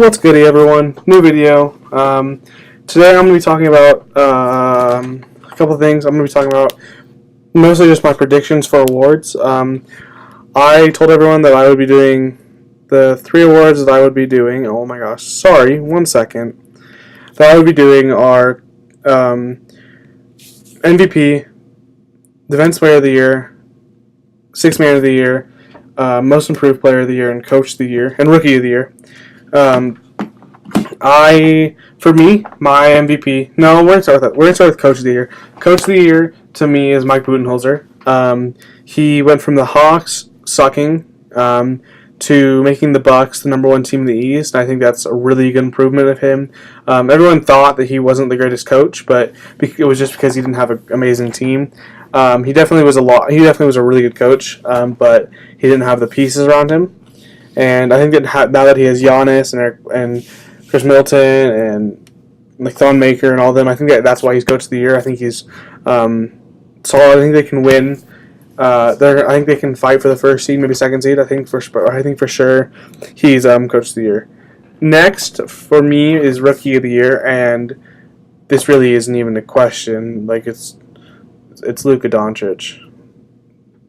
What's good, everyone? New video. Today I'm going to be talking about a couple of things. I'm going to be talking about mostly just my predictions for awards. I told everyone that I would be doing the 3 awards that I would be doing. Oh my gosh, sorry, 1 second. That I would be doing are MVP, Defense Player of the Year, Sixth Man of the Year, Most Improved Player of the Year, and Coach of the Year, and Rookie of the Year. For me, my MVP. No, we're gonna start with that. We're gonna start with Coach of the Year. Coach of the Year to me is Mike Budenholzer. He went from the Hawks sucking to making the Bucks the number 1 team in the East. And I think that's a really good improvement of him. Everyone thought that he wasn't the greatest coach, but it was just because he didn't have an amazing team. He definitely was a really good coach, but he didn't have the pieces around him. And I think that now that he has Giannis and Chris Middleton and like Thon Maker and all of them, I think that's why he's Coach of the Year. I think he's solid. I think they can win. I think they can fight for the first seed, maybe second seed. I think for sure he's Coach of the Year. Next for me is Rookie of the Year, and this really isn't even a question. Like it's Luka Doncic.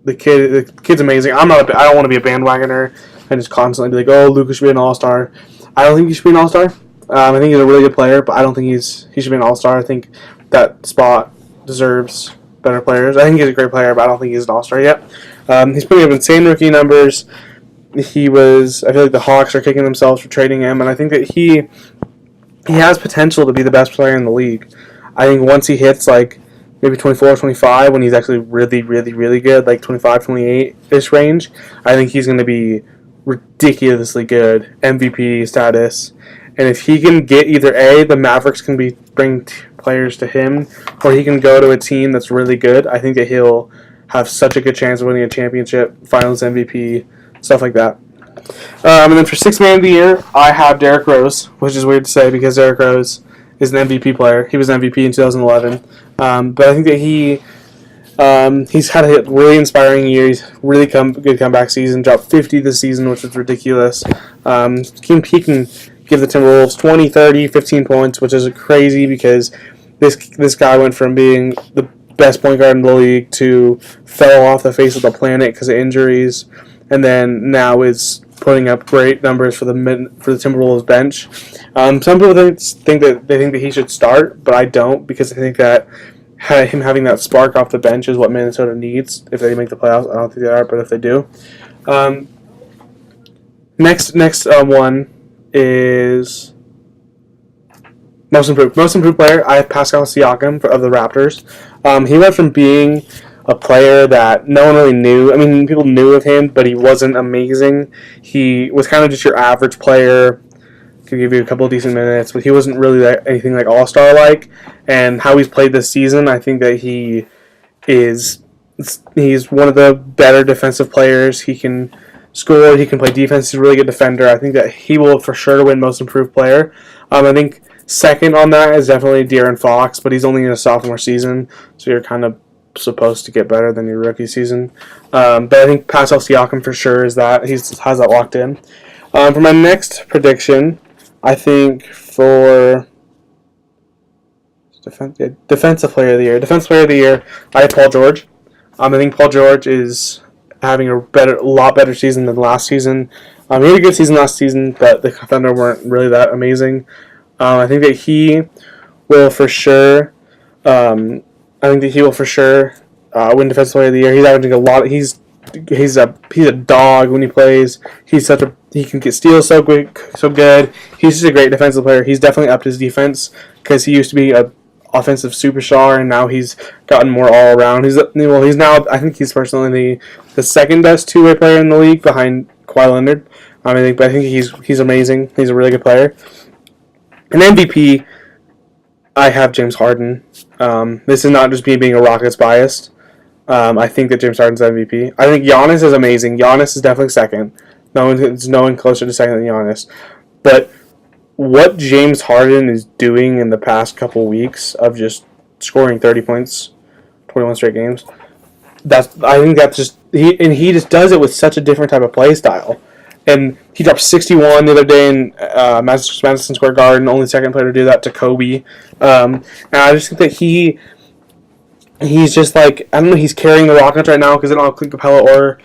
The kid's amazing. I don't want to be a bandwagoner and just constantly be like, oh, Luka should be an all-star. I don't think he should be an all-star. I think he's a really good player, but I don't think he should be an all-star. I think that spot deserves better players. I think he's a great player, but I don't think he's an all-star yet. He's putting up insane rookie numbers. I feel like the Hawks are kicking themselves for trading him, and I think that he has potential to be the best player in the league. I think once he hits like maybe 24, 25, when he's actually really, really, really good, like 25, 28-ish range, I think he's going to be ridiculously good, MVP status. And if he can get either A, the Mavericks can bring players to him, or he can go to a team that's really good, I think that he'll have such a good chance of winning a championship, finals MVP, stuff like that. And then for Sixth Man of the Year, I have Derrick Rose, which is weird to say because Derrick Rose is an MVP player. He was an MVP in 2011. But I think that he's had a really inspiring year. He's really good comeback season. Dropped 50 this season, which is ridiculous. He can give the Timberwolves 20, 30, 15 points, which is crazy because this guy went from being the best point guard in the league to fell off the face of the planet because of injuries, and then now is putting up great numbers for the Timberwolves bench. Some people think that he should start, but I don't, because I think that him having that spark off the bench is what Minnesota needs if they make the playoffs. I don't think they are, but if they do. Next one is Most Improved. Most Improved Player, I have Pascal Siakam of the Raptors. He went from being a player that no one really knew. I mean, people knew of him, but he wasn't amazing. He was kind of just your average player. Could give you a couple of decent minutes, but he wasn't really anything like all-star like. And how he's played this season, I think that he's one of the better defensive players. He can score, he can play defense, he's a really good defender. I think that he will for sure win Most Improved Player. I think second on that is definitely De'Aaron Fox, but he's only in a sophomore season, so you're kind of supposed to get better than your rookie season. But I think Pascal Siakam for sure has that locked in. For my next prediction, I think for Defensive Player of the Year. Defensive Player of the Year, I have Paul George. I think Paul George is having a lot better season than last season. He had a good season last season, but the Thunder weren't really that amazing. I think that he will for sure. Win Defensive Player of the Year. He's averaging a lot. He's a dog when he plays. He can get steals so quick, so good. He's just a great defensive player. He's definitely upped his defense because he used to be a offensive superstar, and now he's gotten more all around. He's now, I think he's personally the second best two-way player in the league behind Kawhi Leonard. I think he's amazing. He's a really good player. An MVP, I have James Harden. This is not just me being a Rockets biased. I think that James Harden's MVP. I think Giannis is amazing. Giannis is definitely second. There's no one closer to second than Giannis. But what James Harden is doing in the past couple weeks of just scoring 30 points, 21 straight games, he just does it with such a different type of play style and he dropped 61 the other day in Madison Square Garden, only second player to do that to Kobe. And I just think that he's just like, I don't know, he's carrying the Rockets right now because they don't have Clint Capella or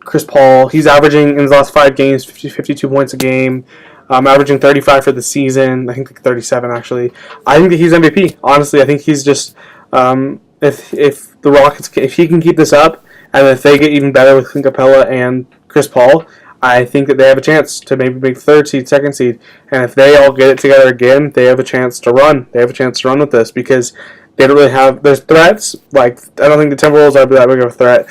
Chris Paul. He's averaging in his last 5 games 52 points a game, averaging 35 for the season. I think like 37 actually. I think that he's MVP. Honestly, I think he's just if the Rockets if he can keep this up and if they get even better with Clint Capella and Chris Paul, I think that they have a chance to maybe make third seed, second seed, and if they all get it together again, they have a chance to run. They have a chance to run with this because they don't really have. There's threats like I don't think the Timberwolves are that big of a threat,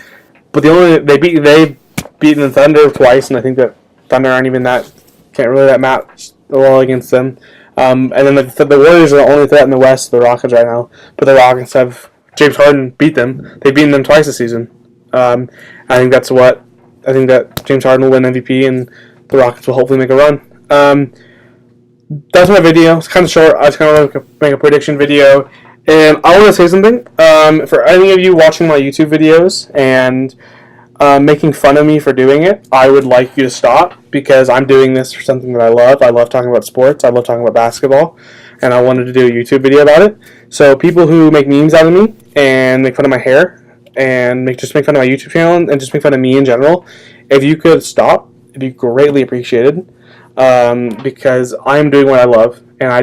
but they've beaten the Thunder twice, and I think that Thunder aren't even that can't really that match well against them. And then the Warriors are the only threat in the West to the Rockets right now, but the Rockets have James Harden beat them. They've beaten them twice this season. I think that James Harden will win MVP, and the Rockets will hopefully make a run. That's my video. It's kind of short. I just kind of want to make a prediction video. And I want to say something. For any of you watching my YouTube videos and making fun of me for doing it, I would like you to stop because I'm doing this for something that I love. I love talking about sports. I love talking about basketball. And I wanted to do a YouTube video about it. So people who make memes out of me and make fun of my hair and make fun of my YouTube channel and just make fun of me in general, if you could stop, it'd be greatly appreciated. Because I'm doing what I love, and I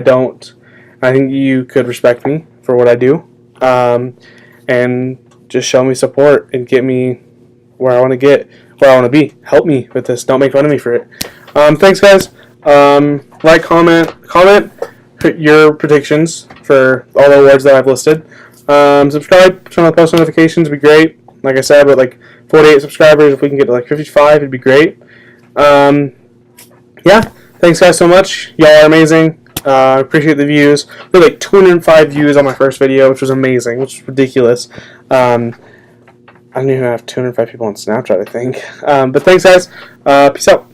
think you could respect me for what I do, and just show me support and get me where I want to be. Help me with this. Don't make fun of me for it. Thanks, guys. Like, comment your predictions for all the awards that I've listed. Subscribe, turn on post notifications, would be great. Like I said, with like 48 subscribers, if we can get to like 55, it'd be great. Yeah, thanks guys so much. Y'all are amazing. Appreciate the views. We had like 205 views on my first video, which was amazing, which is ridiculous. I don't even have 205 people on Snapchat, I think. But thanks guys. Peace out.